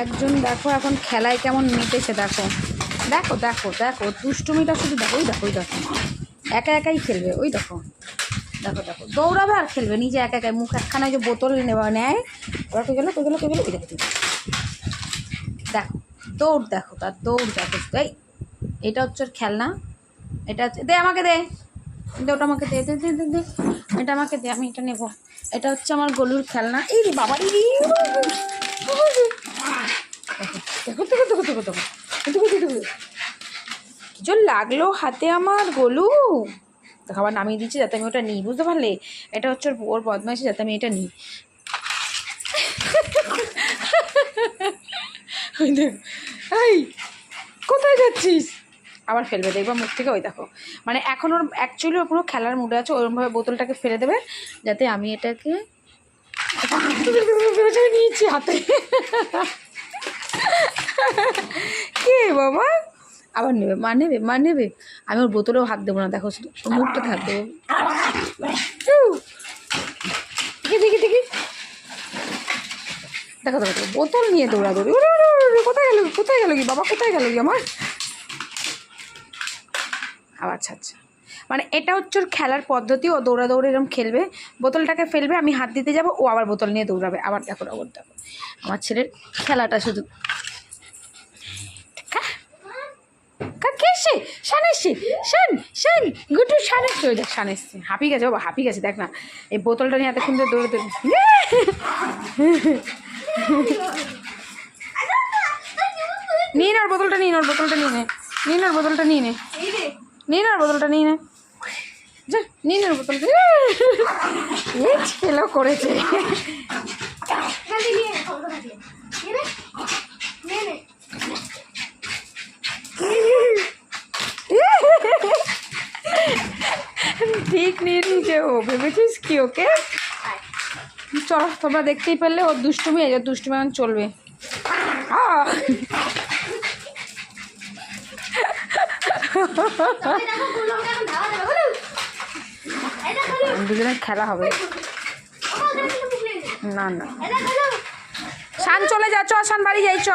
একজন দেখো এখন খেলায় কেমন মেতেছে, দেখো দেখো দেখো দেখো দুষ্টুমিটা শুধু দেখো, ওই দেখো ওই দেখো একা একাই খেলবে, ওই দেখো দেখো দেখো দৌড়াবে আর খেলবে নিজে একা একাই, মুখ একখানা ওই যে বোতল নেয়, ওরা কই গেলো কই গেলো কই গেলো, ওই দেখো দেখো দৌড়, দেখো তার দৌড় দেখো। এই এটা হচ্ছে ওর খেলনা, এটা হচ্ছে, দে আমাকে দে, দে ওটা আমাকে দে, দে দে দে দে এটা আমাকে দে, আমি এটা নেবো। এটা হচ্ছে আমার গলুর খেলনা। এই রে বাবা, এই দেখো দেখো দেখো দেখো দেখো দেখো দেখো কি জোর লাগলো হাতে আমার গোলু। দেখো আবার নামিয়ে দিচ্ছি যাতে আমি ওটা নিই, বুঝতে পারলে? এটা হচ্ছে ওর বদমাইশি, যাতে আমি এটা নিই। এই কোথায় যাচ্ছিস? আবার ফেলবে, দেখবা মুখ থেকে, ওই দেখো। মানে এখন ওর অ্যাকচুয়ালি ওর পুরো খেলার মুডে আছে, ওরকমভাবে বোতলটাকে ফেলে দেবে যাতে আমি এটাকে নিয়েছি হাতে। কে বাবা? আবার নেবে, মা নেবে। আমি ওর বোতলেও হাত দেবো না, দেখো শুধু মুখটাতে হাত দেবো। দেখি দেখি দেখো দেখো বোতল নিয়ে দৌড়াদৌড়ি। কোথায় গেল কোথায় গেল কি বাবা, কোথায় গেল কি আমার? আচ্ছা আচ্ছা, মানে এটা হচ্ছে ওর খেলার পদ্ধতি। ও দৌড়াদৌড়ি এরকম খেলবে, বোতলটাকে ফেলবে, আমি হাত দিতে যাব, ও আবার বোতল নিয়ে দৌড়াবে। আবার দেখো আবার দেখো আমার ছেলের খেলাটা শুধু। কে এসছে? শান এসছে, শান গুটু শান এসছে, ওই দেখ শান এসছে, হাঁপি গেছে বাবা, হাঁপি গেছে, দেখ না এই বোতলটা নিয়ে এতক্ষণ ধরে দৌড়ে দৌড়ে। নিয়ে নে ওর বোতলটা, নিয়ে নে ওর বোতলটা, নিয়ে নে নিয়ে নে ওর বোতলটা, নিয়ে নে নিয়ে নে ওর বোতলটা, নিয়ে নে যা, নিয়ে নে ওর বোতলটা। এই খেলো করেছে। ঠিক নিয়ে নিয়েছে ও, ভেবেছিস কি ওকে? চলো তোমরা দেখতেই পারলে ওর দুষ্টুমি, এই দুষ্টুমি এখন চলবে। দুজনের খেলা হবে। না না শান চলে যাচ্ছ, শান বাড়ি যাইছ।